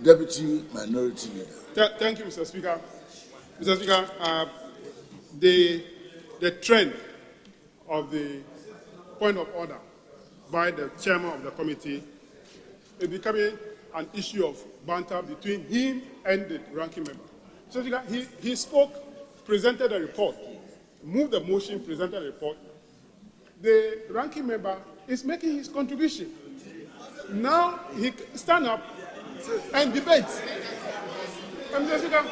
Deputy Minority Leader. Thank you, Mr. Speaker. Mr. Speaker, the trend of the point of order by the chairman of the committee is becoming an issue of banter between him and the ranking member. So he spoke, presented a report, moved the motion, presented a report. The ranking member is making his contribution. Now he stand up and debates. And Mr. Speaker,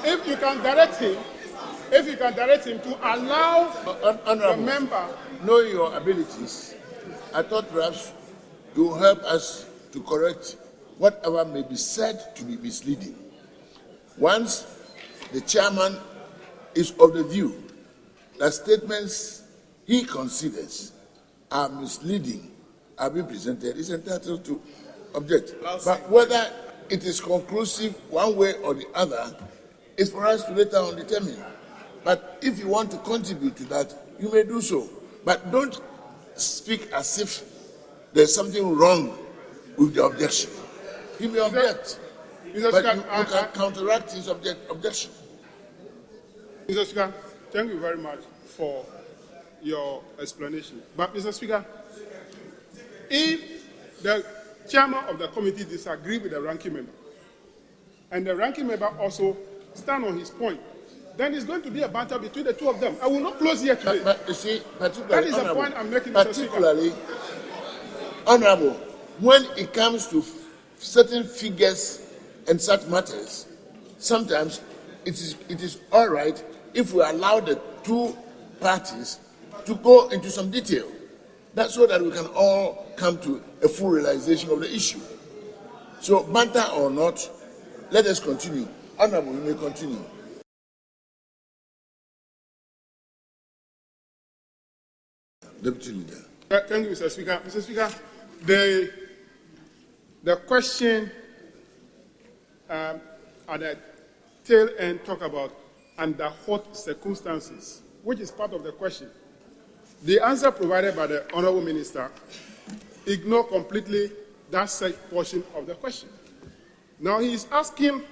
if you can direct him to allow the member, knowing your abilities, I thought perhaps you will help us to correct whatever may be said to be misleading. Once the chairman is of the view that statements he considers are misleading are being presented, is entitled to object. But whether it is conclusive one way or the other is for us to later on determine. But if you want to contribute to that, you may do so. But don't speak as if there's something wrong with the objection. He may object, but you can counteract his objection. Mr. Speaker, thank you very much for your explanation. But, Mr. Speaker, if the chairman of the committee disagrees with the ranking member, and the ranking member also stand on his point, then it's going to be a banter between the two of them. I will not close here today. But you see, that is the point I'm making, Mr. Speaker. Particularly, Honorable, when it comes to certain figures and such matters, sometimes it is all right if we allow the two parties to go into some detail. That's so that we can all come to a full realization of the issue. So, banter or not, let us continue. Honorable, we may continue. Deputy Leader. Thank you, Mr. Speaker. Mr. Speaker, the question at the tail end talk about under what circumstances, which is part of the question. The answer provided by the Honourable Minister ignores completely that portion of the question. Now he is asking,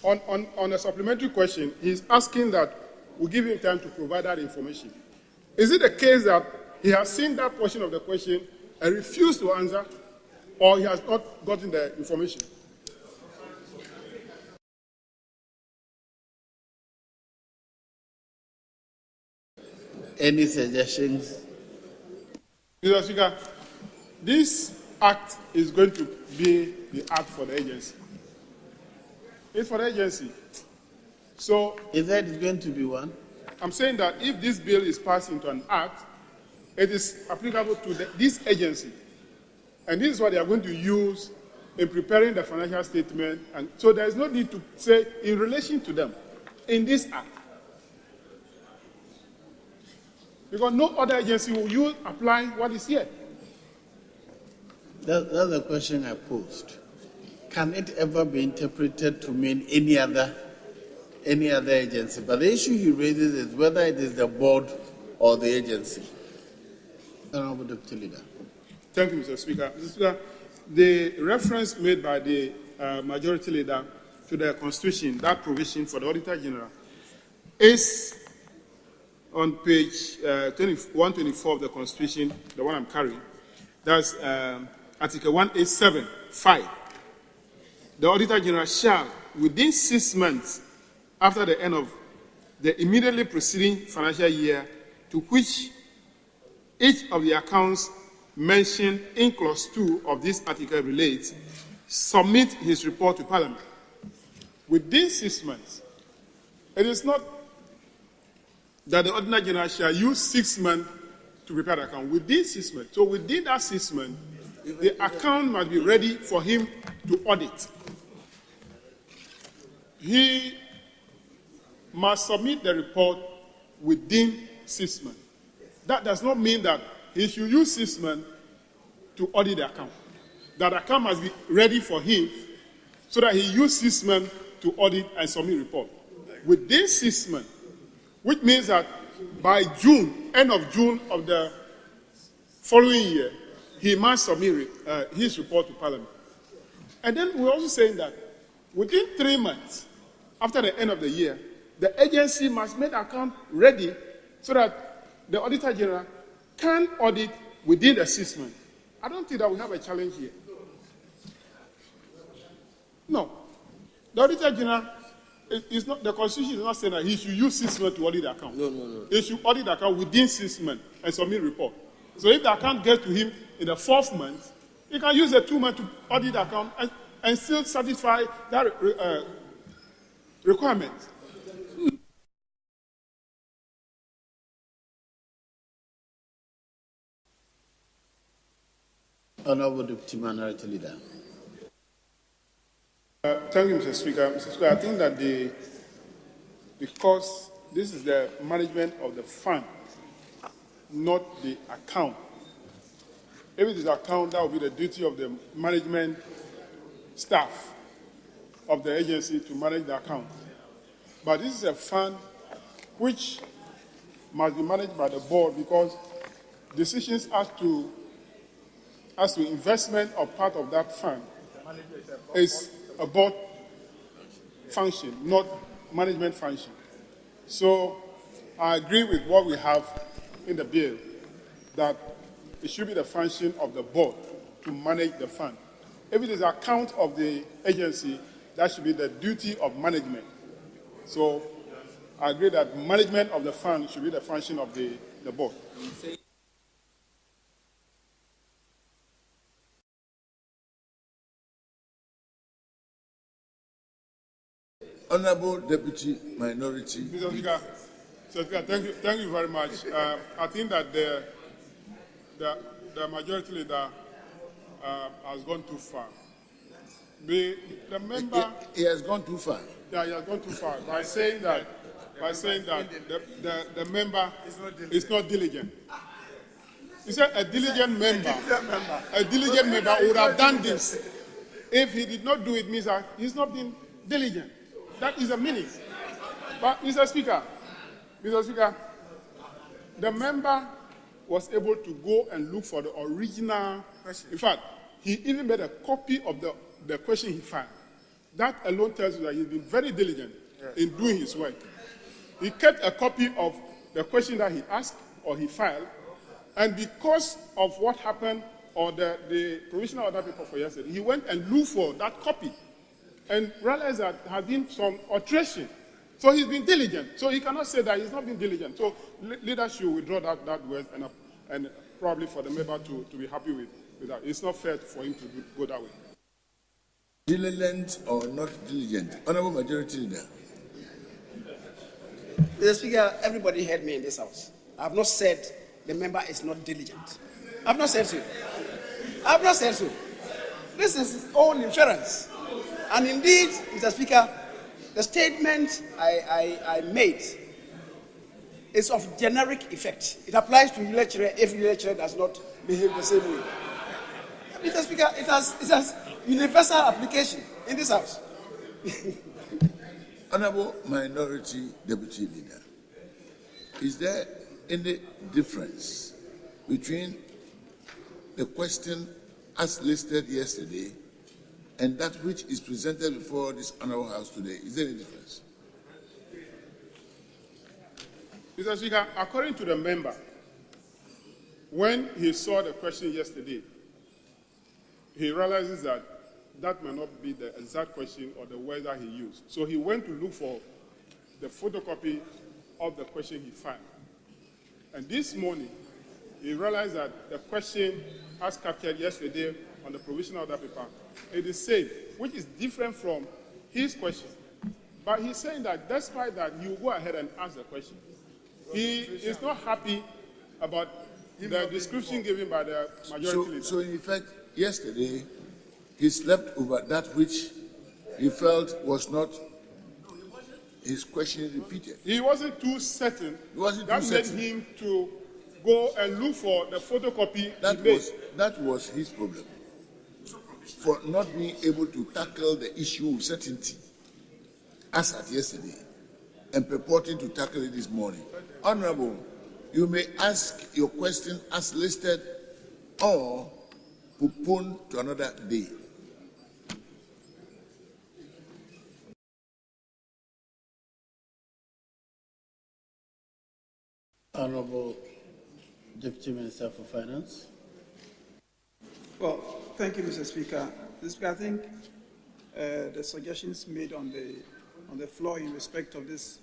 on a supplementary question, he is asking that we give him time to provide that information. Is it the case that he has seen that portion of the question and refused to answer, or he has not gotten the information? Any suggestions? Mr. Speaker, this act is going to be the act for the agency. It's for the agency. So, is that going to be one? I'm saying that if this bill is passed into an act, it is applicable to this agency. And this is what they are going to use in preparing the financial statement. And so there is no need to say in relation to them in this act. Because no other agency will apply what is here. That's the question I posed. Can it ever be interpreted to mean any other agency? But the issue he raises is whether it is the board or the agency. Honourable Deputy Leader. Thank you, Mr. Speaker. Mr. Speaker, the reference made by the Majority Leader to the Constitution, that provision for the Auditor General, is on page 124 of the Constitution, the one I'm carrying. That's Article 187(5). The Auditor General shall, within 6 months after the end of the immediately preceding financial year to which each of the accounts mentioned in Clause 2 of this article relates, submit his report to Parliament. Within 6 months, it is not that the Auditor General shall use 6 months to prepare the account. Within 6 months. So within that 6 months, the account must be ready for him to audit. He must submit the report within 6 months. That does not mean that he should use 6 months to audit the account. That account must be ready for him so that he uses 6 months to audit and submit report. Within 6 months, which means that by June, end of June of the following year, he must submit his report to Parliament. And then we're also saying that within 3 months, after the end of the year, the agency must make the account ready so that the Auditor General can audit within the 6 months. I don't think that we have a challenge here. No. The Auditor General is not, the Constitution is not saying that he should use 6 months to audit the account. No. He should audit the account within 6 months and submit report. So if the account gets to him in the 4th month, he can use the 2 months to audit the account and still satisfy that requirement. Honorable Deputy Minority Leader. Thank you, Mr. Speaker. Mr. Speaker, I think that because this is the management of the fund, not the account. If it is account, that will be the duty of the management staff of the agency to manage the account. But this is a fund which must be managed by the board because decisions as to investment of part of that fund is a board function, not management function. So I agree with what we have in the bill, that it should be the function of the board to manage the fund. If it is account of the agency, that should be the duty of management. So I agree that management of the fund should be the function of the board. Honorable Deputy Minority. Mr. Speaker, thank you very much. I think that the majority leader has gone too far. The member He has gone too far. Yeah, he has gone too far by saying that the member is not diligent. He said a diligent member would have done this. If he did not do it, means that he's not been diligent. That is a meaning. But Mr. Speaker, the member was able to go and look for the original question. In fact, he even made a copy of the question he filed. That alone tells you that he's been very diligent in doing his work. He kept a copy of the question that he asked or he filed, and because of what happened or the provisional order paper for yesterday, he went and looked for that copy and realized that there had been some alteration. So he's been diligent. So he cannot say that he's not been diligent. So leaders should withdraw that word and probably for the member to be happy with that. It's not fair for him to go that way. Diligent or not diligent? Honorable Majority Leader. Mr. Speaker, everybody heard me in this house. I have not said the member is not diligent. I have not said so. This is his own inference. And indeed, Mr. Speaker, the statement I made is of generic effect. It applies to the lecturer if the lecturer does not behave the same way. Mr. Speaker, it has universal application in this house. Honorable Minority Deputy Leader, is there any difference between the question as listed yesterday and that which is presented before this honorable house today? Is there any difference? Mr. Speaker, according to the member, when he saw the question yesterday, he realizes that might not be the exact question or the word that he used. So he went to look for the photocopy of the question he filed. And this morning, he realized that the question as captured yesterday on the provisional order paper, it is same, which is different from his question. But he's saying that despite that, you go ahead and ask the question. He is not happy about the description given by the majority leader. So in effect, yesterday, he slept over that which he felt was not his question repeated. He wasn't too certain. That made him to go and look for the photocopy. That was his problem, for not being able to tackle the issue of certainty as at yesterday and purporting to tackle it this morning. Honorable, you may ask your question as listed or postpone to another day. Honorable Deputy Minister for Finance. Well, thank you, Mr. Speaker. Mr. Speaker, I think the suggestions made on the floor in respect of this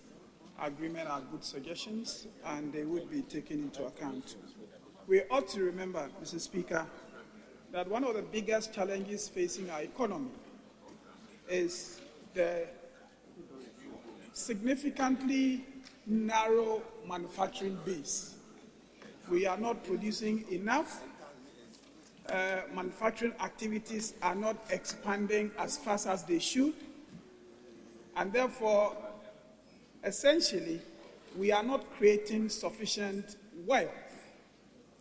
agreement are good suggestions, and they would be taken into account. We ought to remember, Mr. Speaker, that one of the biggest challenges facing our economy is the significantly narrow manufacturing base. We are not producing enough. Manufacturing activities are not expanding as fast as they should. And therefore, essentially, we are not creating sufficient wealth.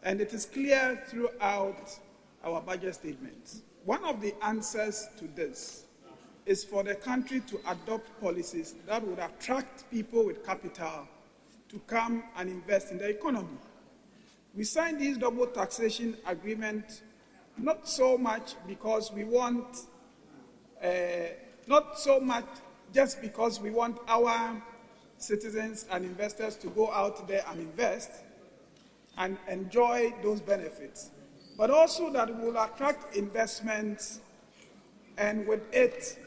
And it is clear throughout our budget statements. One of the answers to this is for the country to adopt policies that would attract people with capital to come and invest in the economy. We signed this double taxation agreement not so much because we want, not so much just because we want our citizens and investors to go out there and invest and enjoy those benefits, but also that we will attract investments, and with it,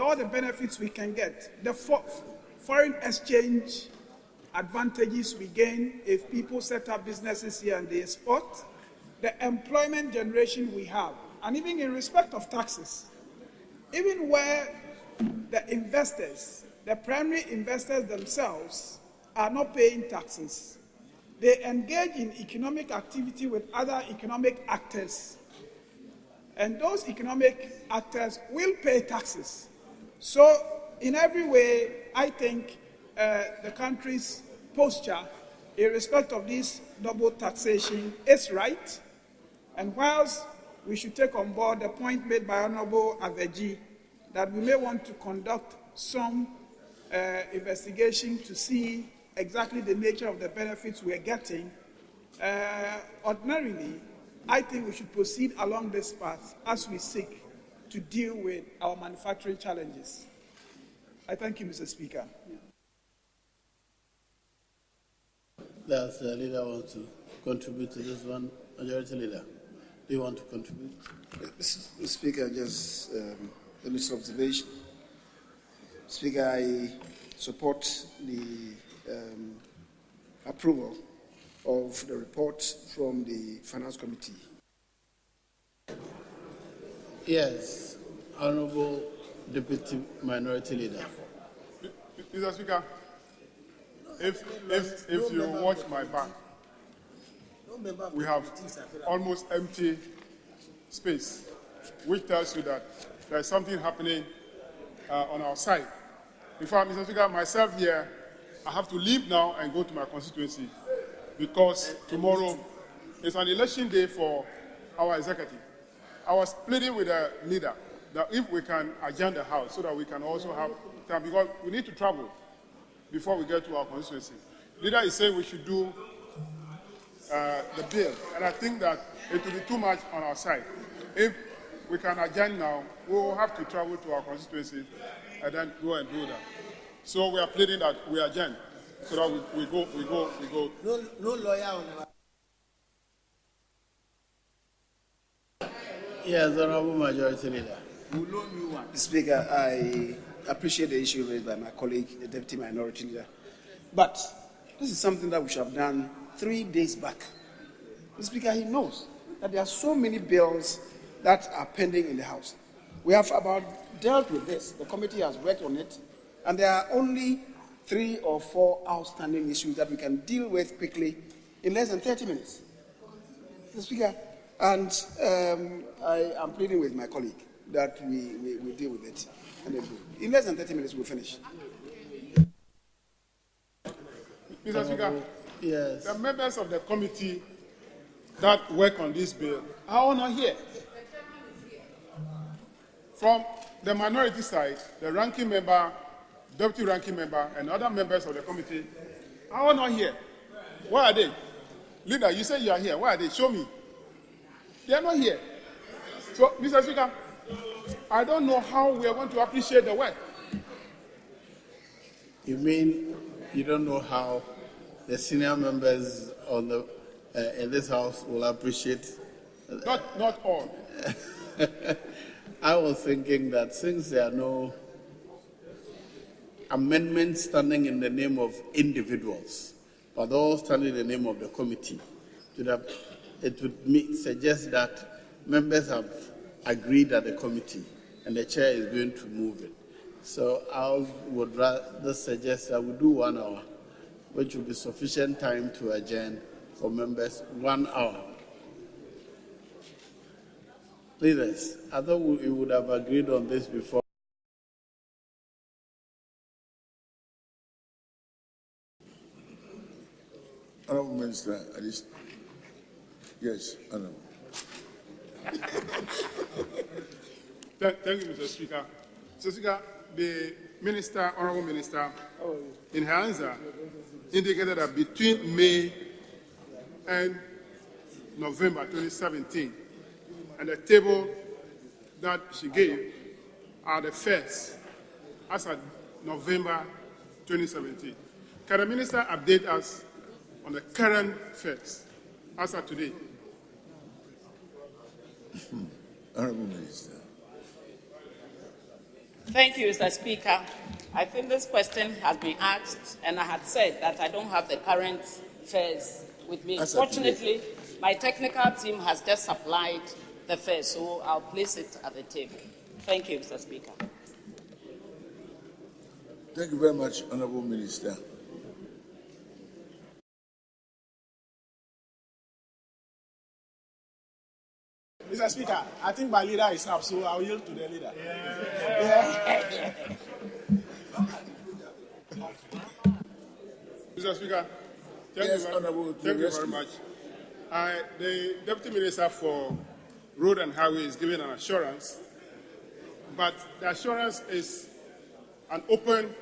all the benefits we can get, the foreign exchange advantages we gain if people set up businesses here and they export, the employment generation we have, and even in respect of taxes, even where the investors, the primary investors themselves, are not paying taxes, they engage in economic activity with other economic actors, and those economic actors will pay taxes. So, in every way, I think the country's posture in respect of this double taxation is right. And whilst we should take on board the point made by Honorable Avedzi that we may want to conduct some investigation to see exactly the nature of the benefits we are getting, ordinarily, I think we should proceed along this path as we seek to deal with our manufacturing challenges. I thank you, Mr. Speaker. Does the leader want to contribute to this one? Majority Leader, do you want to contribute? Mr. Speaker, just a little observation. Speaker, I support the approval of the report from the Finance Committee. Yes, Honorable Deputy Minority Leader. Mr. Speaker, if you watch my back, we have almost empty space, which tells you that there is something happening on our side. In fact, Mr. Speaker, myself here, I have to leave now and go to my constituency because tomorrow is an election day for our executive. I was pleading with the leader that if we can adjourn the House so that we can also have time, because we need to travel before we get to our constituency. Leader is saying we should do the bill, and I think that it will be too much on our side. If we can adjourn now, we will have to travel to our constituency and then go and do that. So we are pleading that we adjourn so that we go. No lawyer on Yes, Honorable Majority Leader. Speaker, I appreciate the issue raised by my colleague, the Deputy Minority Leader. But this is something that we should have done 3 days back. The Speaker, he knows that there are so many bills that are pending in the House. We have about dealt with this. The committee has worked on it, and there are only 3 or 4 outstanding issues that we can deal with quickly in less than 30 minutes. Mr. Speaker, and I am pleading with my colleague that we deal with it. And then in less than 30 minutes, we'll finish. Mr. Speaker, yes. The members of the committee that work on this bill are all not here. From the minority side, the ranking member, deputy ranking member, and other members of the committee are all not here. Where are they? Leader, you say you are here. Where are they? Show me. They are not here. So, Mr. Speaker, I don't know how we are going to appreciate the work. You mean you don't know how the senior members on the in this house will appreciate. Not all. I was thinking that since there are no amendments standing in the name of individuals, but all standing in the name of the committee, it would suggest that members have agreed at the committee and the chair is going to move it. So I would rather suggest that we do 1 hour, which will be sufficient time to adjourn for members. 1 hour. Leaders, I thought we would have agreed on this before. Honorable Minister, yes, Honorable. Thank you, Mr. Speaker. Mr. Speaker, the Minister, Honorable Minister, in her answer, indicated that between May and November 2017, and the table that she gave are the fares as of November 2017. Can the Minister update us on the current fares as of today? Honorable Minister. Thank you, Mr. Speaker. I think this question has been asked, and I had said that I don't have the current fares with me. Fortunately, my technical team has just supplied the fares, so I'll place it at the table. Thank you, Mr. Speaker. Thank you very much, Honorable Minister. Mr. Speaker, I think my leader is up, so I'll yield to the leader. Yeah. Mr. Speaker, thank you very much. The Deputy Minister for Road and Highway is giving an assurance, but the assurance is an open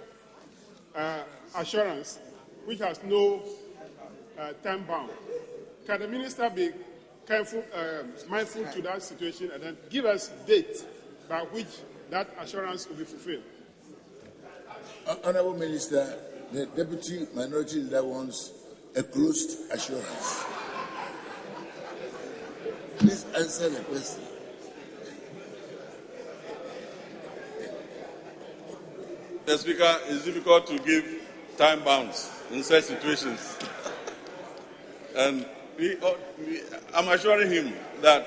assurance which has no time bound. Can the Minister be mindful to that situation and then give us date by which that assurance will be fulfilled? Honorable Minister, the Deputy Minority Leader wants a closed assurance. Please answer the question. Mr. Speaker, it's difficult to give time bounds in such situations. And I'm assuring him that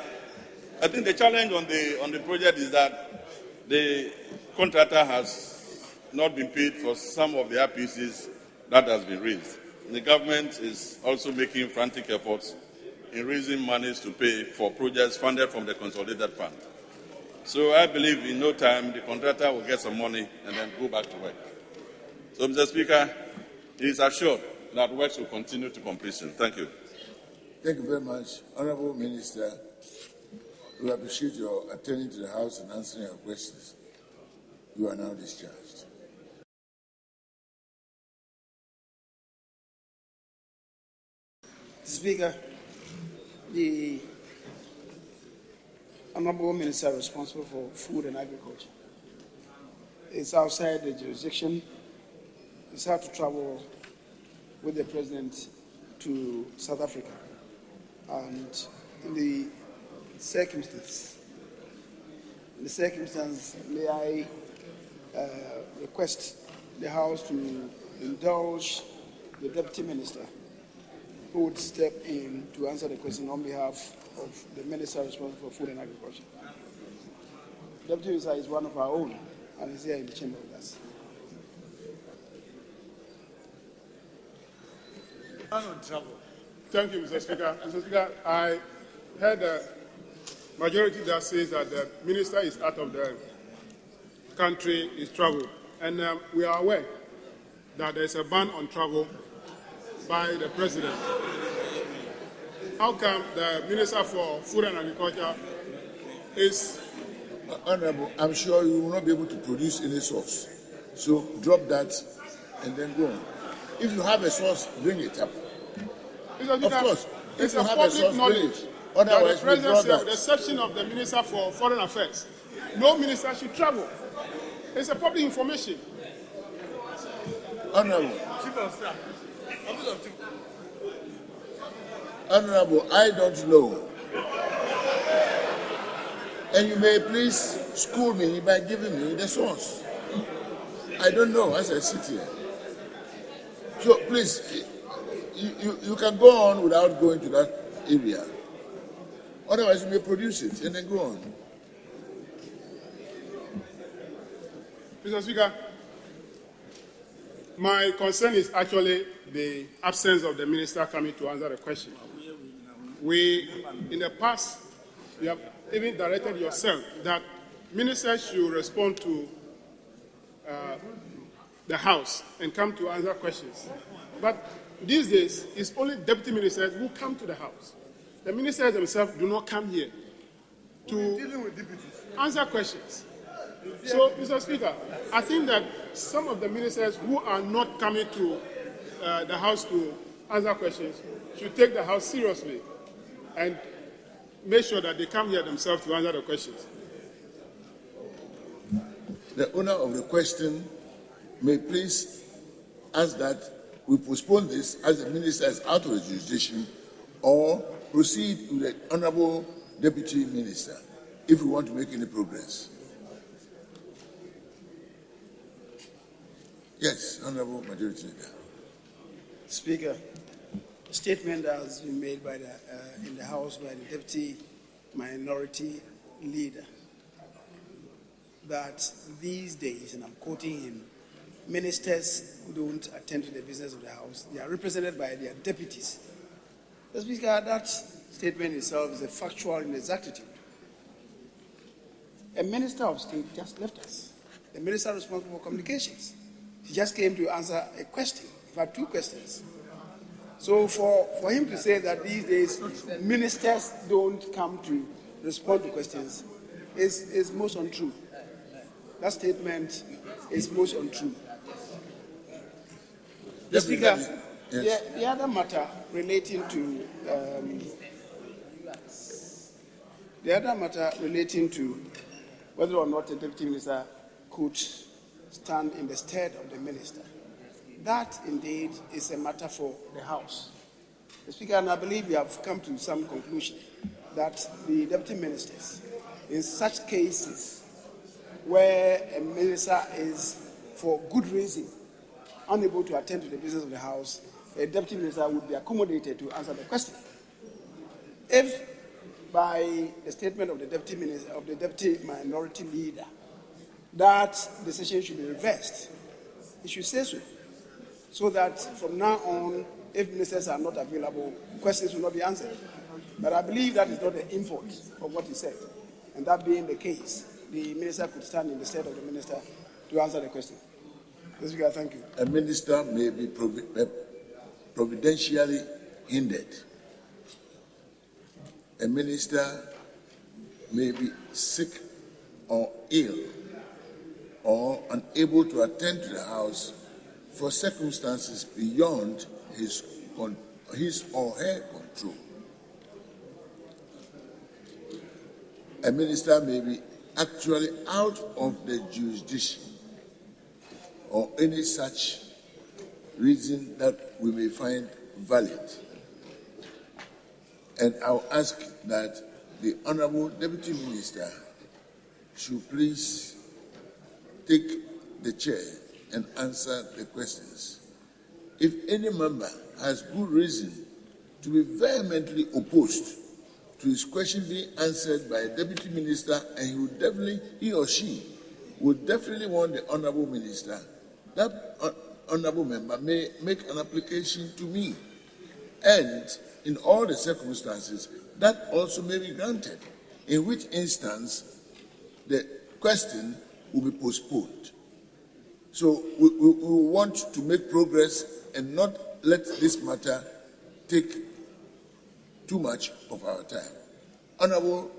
I think the challenge on the project is that the contractor has not been paid for some of the RPCs that has been raised. The government is also making frantic efforts in raising monies to pay for projects funded from the consolidated fund. So I believe in no time the contractor will get some money and then go back to work. So, Mr. Speaker, he is assured that works will continue to completion. Thank you. Thank you very much. Honorable Minister, we appreciate your attending to the House and answering our questions. You are now discharged. Speaker, the Honorable Minister responsible for food and agriculture is outside the jurisdiction. He's had to travel with the President to South Africa. And in the circumstance, may I request the House to indulge the Deputy Minister who would step in to answer the question on behalf of the Minister responsible for food and agriculture. Deputy Minister is one of our own and is here in the chamber with us. I'm on trouble. Thank you, Mr. Speaker. Mr. Speaker, I heard a majority that says that the minister is out of the country, is travel. And we are aware that there is a ban on travel by the President. How come the Minister for Food and Agriculture is... Honorable, I'm sure you will not be able to produce any source. So drop that and then go on. If you have a source, bring it up. Of course, it's if you a have public a source, bring knowledge it. that the Otherwise, President withdraw said, with the that. exception of the Minister for Foreign Affairs, no minister should travel. It's a public information. Honorable, Honorable, I don't know. And you may please school me by giving me the source. I don't know as I sit here. So please, you can go on without going to that area. Otherwise, you may produce it and then go on. Mr. Speaker, my concern is actually the absence of the minister coming to answer the question. We, in the past, you have even directed yourself that ministers should respond to the House and come to answer questions. But these days, it's only deputy ministers who come to the House. The ministers themselves do not come here to answer questions. So, Mr. Speaker, I think that some of the ministers who are not coming to the House to answer questions should take the House seriously and make sure that they come here themselves to answer the questions. The owner of the question may please ask that we postpone this as the minister is out of the jurisdiction, or proceed with the honorable deputy minister if we want to make any progress. Yes, honorable majority leader. Speaker, a statement that has been made by in the House by the deputy minority leader that these days, and I'm quoting him, ministers don't attend to the business of the House. They are represented by their deputies. Mr. Speaker, that statement itself is a factual inexactitude. A minister of state just left us. The minister responsible for communications. He just came to answer a question. In fact, two questions. So for him to say that these days ministers don't come to respond to questions is most untrue. That statement is most untrue. The Speaker, yes. the other matter relating to whether or not the deputy minister could stand in the stead of the minister, that indeed is a matter for the House. The Speaker, and I believe we have come to some conclusion that the deputy ministers, in such cases where a minister is, for good reason, unable to attend to the business of the House, a deputy minister would be accommodated to answer the question. If by the statement of the deputy minister, of the deputy minority leader, that decision should be reversed, he should say so that from now on, if ministers are not available, questions will not be answered. But I believe that is not the import of what he said. And that being the case, the minister could stand in the stead of the minister to answer the question. Mr. Speaker, thank you. A minister may be providentially hindered. A minister may be sick or ill or unable to attend to the House for circumstances beyond his or her control. A minister may be actually out of the jurisdiction or any such reason that we may find valid. And I'll ask that the Honorable Deputy Minister should please take the chair and answer the questions. If any member has good reason to be vehemently opposed to his question being answered by a deputy minister, and he or she would definitely want the honorable minister, that honorable member may make an application to me. And in all the circumstances, that also may be granted, in which instance the question will be postponed. So we want to make progress and not let this matter take too much of our time. Honorable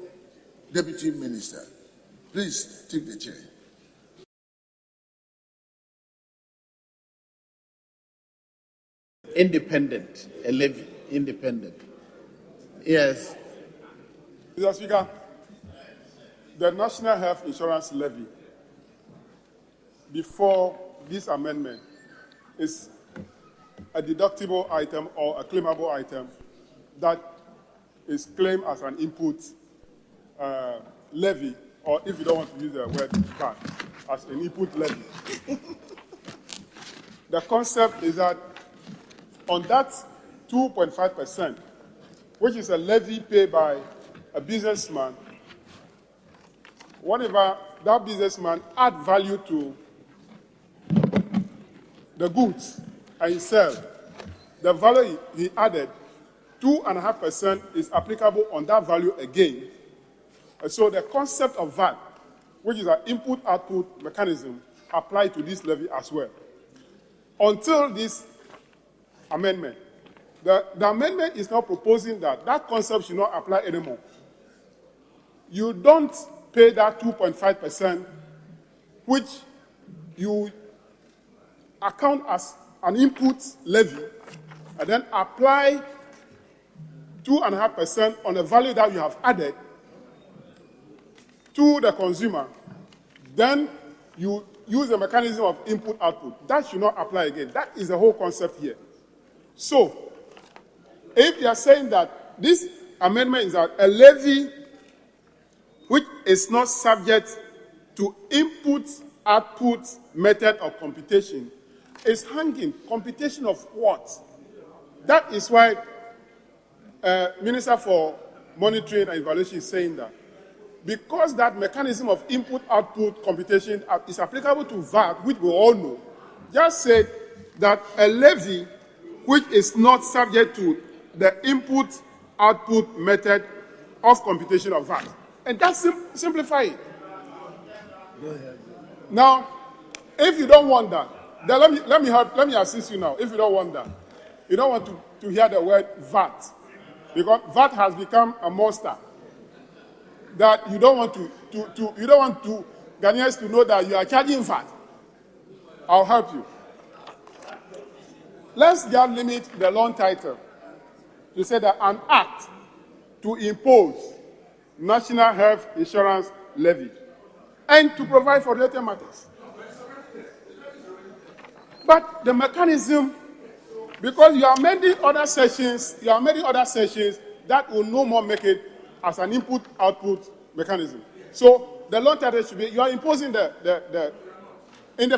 Deputy Minister, please take the chair. Independent, a levy, independent. Yes. Mr. Speaker, the National Health Insurance Levy, before this amendment, is a deductible item or a claimable item that is claimed as an input levy, or if you don't want to use the word VAT, as an input levy. The concept is that on that 2.5%, which is a levy paid by a businessman, whenever that businessman add value to the goods and he sell, the value he added, 2.5% is applicable on that value again. And so the concept of VAT, which is an input-output mechanism, apply to this levy as well. Until this amendment, the amendment is not proposing that concept should not apply anymore. You don't pay that 2.5%, which you account as an input levy, and then apply 2.5% on the value that you have added to the consumer. Then you use the mechanism of input-output. That should not apply again. That is the whole concept here. So, if you are saying that this amendment is a levy which is not subject to input-output method of computation, is hanging. Computation of what? That is why Minister for Monitoring and Evaluation is saying that. Because that mechanism of input-output computation is applicable to VAT, which we all know, just said that a levy which is not subject to the input-output method of computation of VAT. And that's simplify it. Now, if you don't want that, then let me assist you now. If you don't want that, you don't want to hear the word VAT, because VAT has become a monster that you don't want to Ghanaians to know that you are charging VAT. I'll help you. Let's just limit the long title to say that an act to impose national health insurance levy and to provide for related matters. But the mechanism, because you are amending other sections that will no more make it as an input-output mechanism. So the long title should be, you are imposing the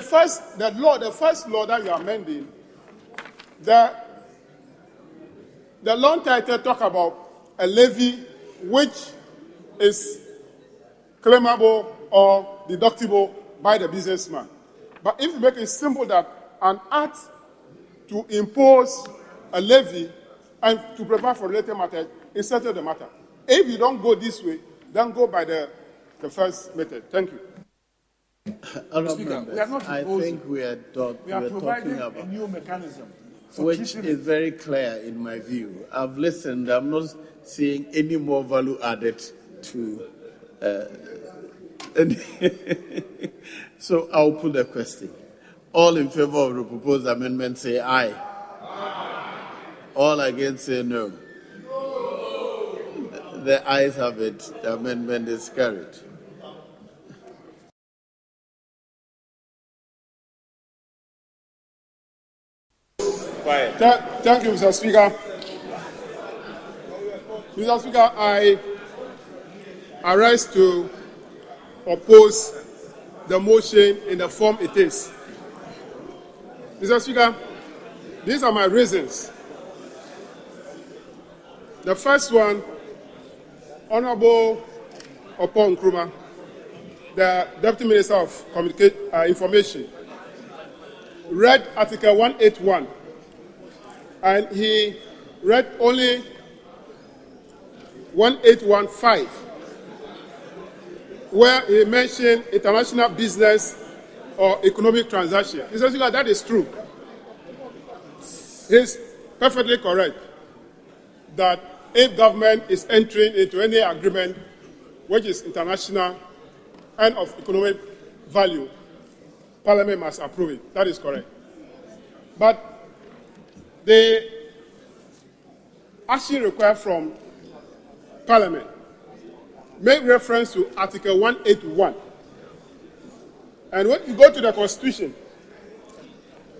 first law that you are amending, the long title talk about a levy which is claimable or deductible by the businessman. But if you make it simple that an act to impose a levy and to provide for related matters is settle the matter. If you don't go this way, then go by the first method. Thank you. Speaker, we are not I think we are talking about a new mechanism, which is very clear in my view. I've listened. I'm not seeing any more value added to. So I'll put the question. All in favor of the proposed amendment say aye. Aye. All against say no. The ayes have it. The amendment is carried. Quiet. Thank you, Mr. Speaker. Mr. Speaker, I rise to oppose the motion in the form it is. Mr. Speaker, these are my reasons. The first one, Honorable Oppong Nkrumah, the Deputy Minister of Information, read Article 181, and he read only 1815, where he mentioned international business or economic transaction. Mr. Speaker, that is true. He's perfectly correct that if government is entering into any agreement which is international and of economic value, Parliament must approve it. That is correct. But the action required from Parliament make reference to Article 181. And when you go to the Constitution,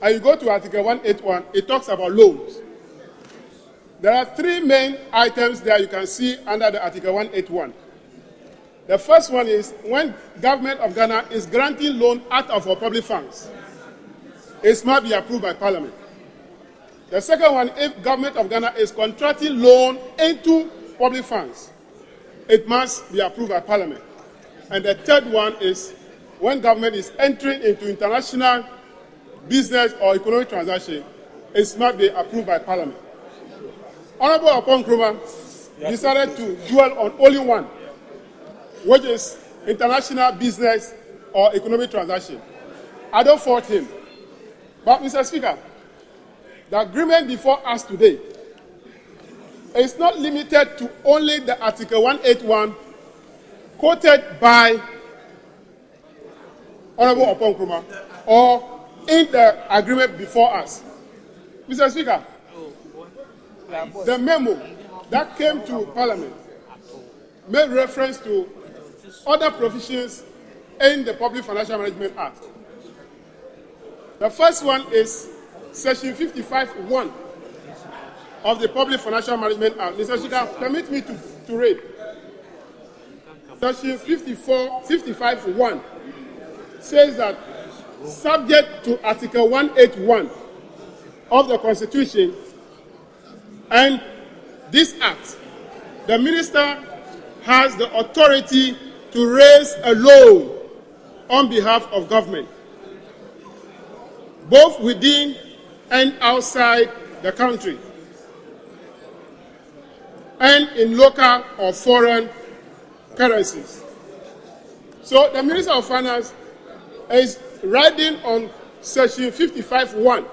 and you go to Article 181, it talks about loans. There are three main items there you can see under the Article 181. The first one is when government of Ghana is granting loan out of our public funds, it must be approved by Parliament. The second one, if government of Ghana is contracting loan into public funds, it must be approved by Parliament. And the third one is when government is entering into international business or economic transaction, it must be approved by Parliament. Honorable Apon Nkrumah decided to dwell on only one, which is international business or economic transaction. I don't fault him. But, Mr. Speaker, the agreement before us today is not limited to only the Article 181 quoted by Honorable Apon Nkrumah or in the agreement before us. Mr. Speaker, the memo that came to Parliament made reference to other provisions in the Public Financial Management Act. The first one is Section 55(1) of the Public Financial Management Act. Mr. Speaker, permit me to read. Section 55(1) says that subject to Article 181 of the Constitution and this Act, the Minister has the authority to raise a loan on behalf of government, both within and outside the country, and in local or foreign currencies. So the Minister of Finance is riding on Section 55(1)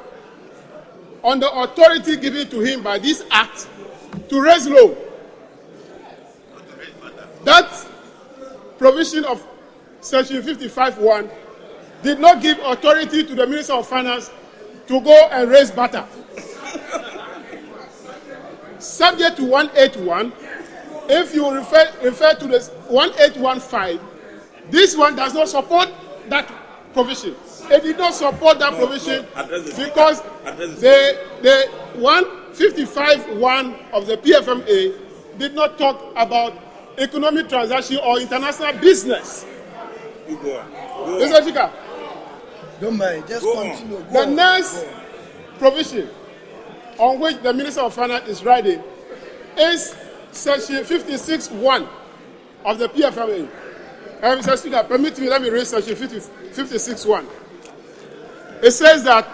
on the authority given to him by this Act to raise loan. That provision of Section 55(1) did not give authority to the Minister of Finance to go and raise butter. Subject to 181, if you refer to this 1815, this one does not support that provision. It did not support that provision because the 155(1) of the PFMA did not talk about economic transaction or international business. Mr. Speaker, don't mind, just continue. The next provision on which the Minister of Finance is riding is Section 56(1) of the PFMA. Mr. Speaker, permit me, let me read Section 56(1). It says that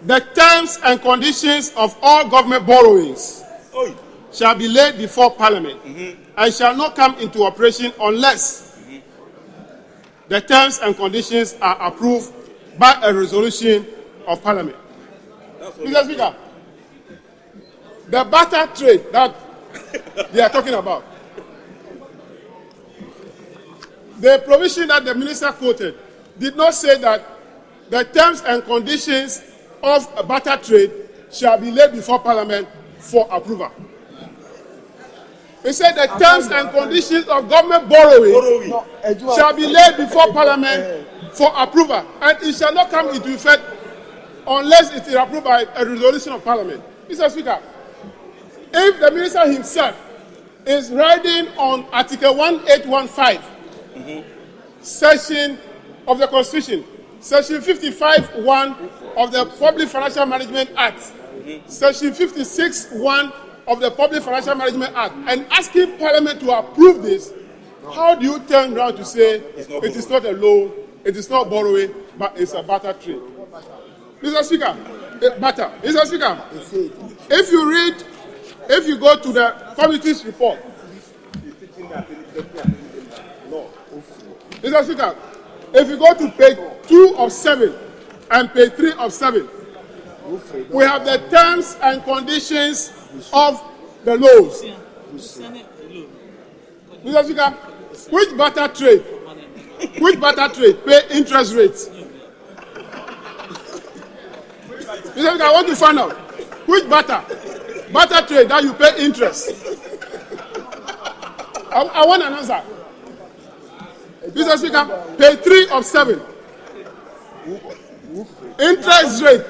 the terms and conditions of all government borrowings shall be laid before Parliament and shall not come into operation unless the terms and conditions are approved by a resolution of Parliament. Mr. Speaker, the barter trade that they are talking about, the provision that the minister quoted did not say that the terms and conditions of a barter trade shall be laid before Parliament for approval. It said the terms and conditions of government borrowing shall be laid before Parliament for approval, and it shall not come into effect unless it is approved by a resolution of Parliament. Mr. Speaker, if the minister himself is riding on Article 1815, section of the Constitution, Section 55(1) of the Public Financial Management Act, Section 56(1) of the Public Financial Management Act, and asking Parliament to approve this, how do you turn around to say it is not a loan, it is not borrowing, but it's a barter trade? Mr. Speaker, barter. Mr. Speaker, if you go to the committee's report, Mr. Speaker, if you go to page 2 of 7 and page 3 of 7, we have the terms and conditions of the loans. Mr. Speaker, which barter trade pay interest rates? Mr. Speaker, I want to find out which barter trade that you pay interest. I want an answer. Mr. Speaker, page 3 of 7. Interest rate,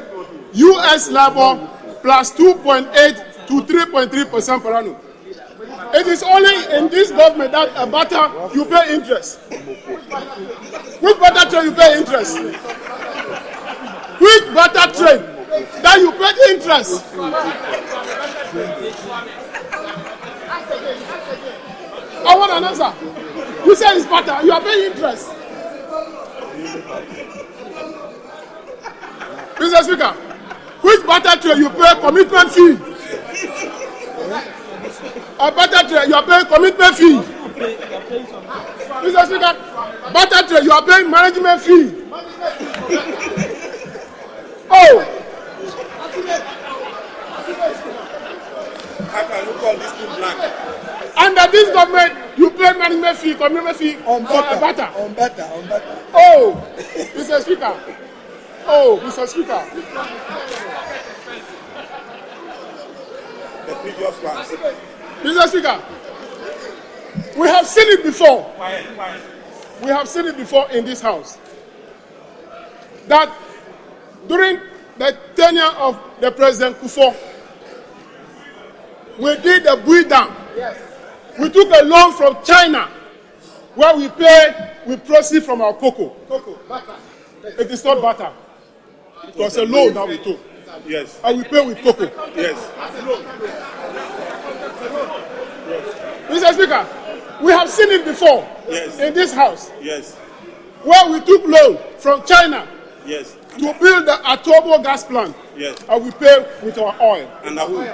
U.S. LIBOR plus 2.8 to 3.3% per annum. It is only in this government that a butter you pay interest. Which butter trade you pay interest? Which butter trade that you pay interest? I want an answer. You say it's butter, you are paying interest. Mr. Speaker, which butter trade you pay commitment fee? A butter trade, you are paying commitment fee. Mr. Speaker, butter trade, you are paying management fee. Oh! How can you call this thing black? Under this government, you pay management fee, commitment fee on butter. On butter. Oh! Mr. Speaker. Oh, Mr. Speaker. The previous ones. Mr. Speaker, we have seen it before. We have seen it before in this house. That during the tenure of the President Kufo, we did the Bui Dam. Yes. We took a loan from China where we proceed from our cocoa. Butter. It is not butter. It was a loan that we took. Yes. And we pay with cocoa. Yes. Mr. Speaker, we have seen it before in this house. Yes. Where we took loan from China Yes. to build the Atobo gas plant. Yes. And we pay with our oil. And who?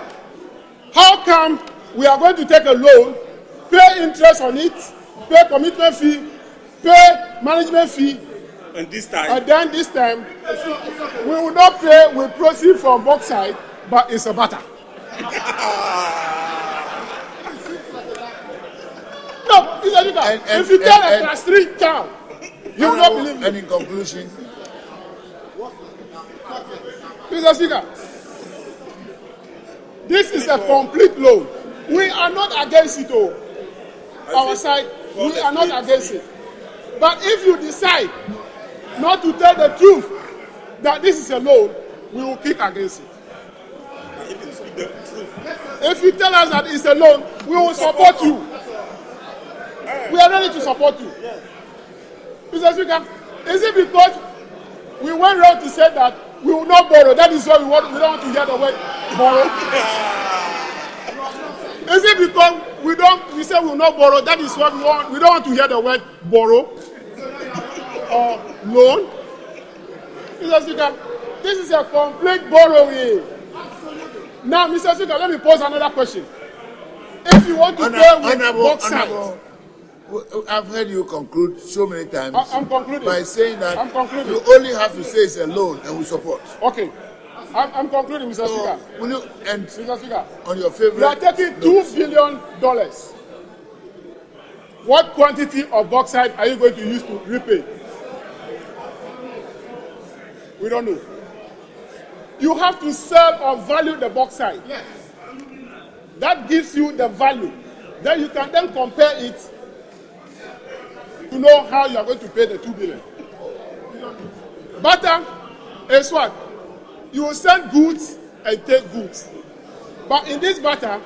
How come we are going to take a loan, pay interest on it, pay commitment fee, pay management fee, and this time? And then this time, we will not pay, we proceed from bauxite, but it's a butter. No, if you tell a class 3 child, he will not believe you. And in conclusion, Mr. Speaker, this is a complete loan. We are not against it all. Our side, we are not against it. But if you decide not to tell the truth that this is a loan, we will kick against it. If you tell us that it's a loan, we will support you. We are ready to support you. Mr. Speaker, is it because we went around to say that we will not borrow? That is why we don't want to hear the word borrow. Is it because we say we will not borrow? That is what we want. We don't want to hear the word borrow or loan. Mr. Speaker, this is a complete borrowing. Now, Mr. Speaker, let me pose another question. If you want to pay with bauxite, I've heard you conclude so many times I'm concluding. by saying that I'm concluding. you only have to say it's a loan and we support. Okay. I'm concluding, Mr. Speaker. Will you end Mr. Speaker, on your favorite? we are taking $2 billion. What quantity of bauxite are you going to use to repay? We don't know. You have to sell or value the bauxite. Yes. That gives you the value. Then you can then compare it to know how you are going to pay the $2 billion. Butter is what? You will send goods and take goods. But in this butter,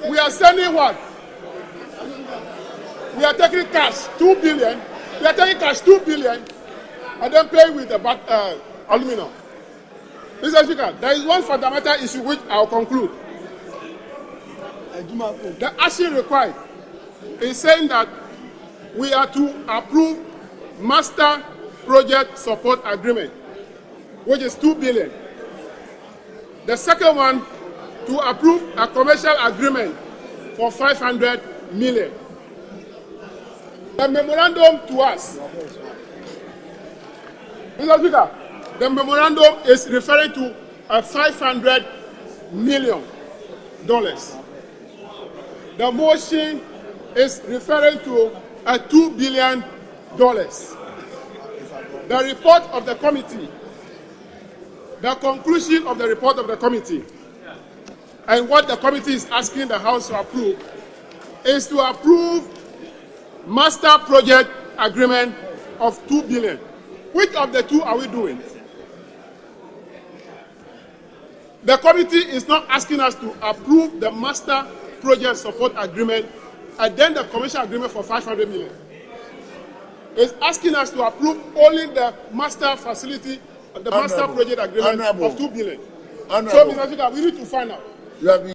we are sending what? We are taking cash, 2 billion. We are taking cash, 2 billion, and then pay with the aluminum. Mr. Speaker, there is one fundamental issue which I will conclude. The action required is saying that we are to approve master project support agreement, which is 2 billion. The second one, to approve a commercial agreement for 500 million. The memorandum to us, Mr. Speaker, the memorandum is referring to a $500 million. The motion is referring to a $2 billion. The report of the committee, the conclusion of the report of the committee, and what the committee is asking the House to approve is to approve master project agreement of 2 billion. Which of the two are we doing? The committee is not asking us to approve the master project support agreement and then the commercial agreement for 500 million. It's asking us to approve only the master facility, the master project agreement of 2 billion. So, Mr. Speaker, we need to find out. You have been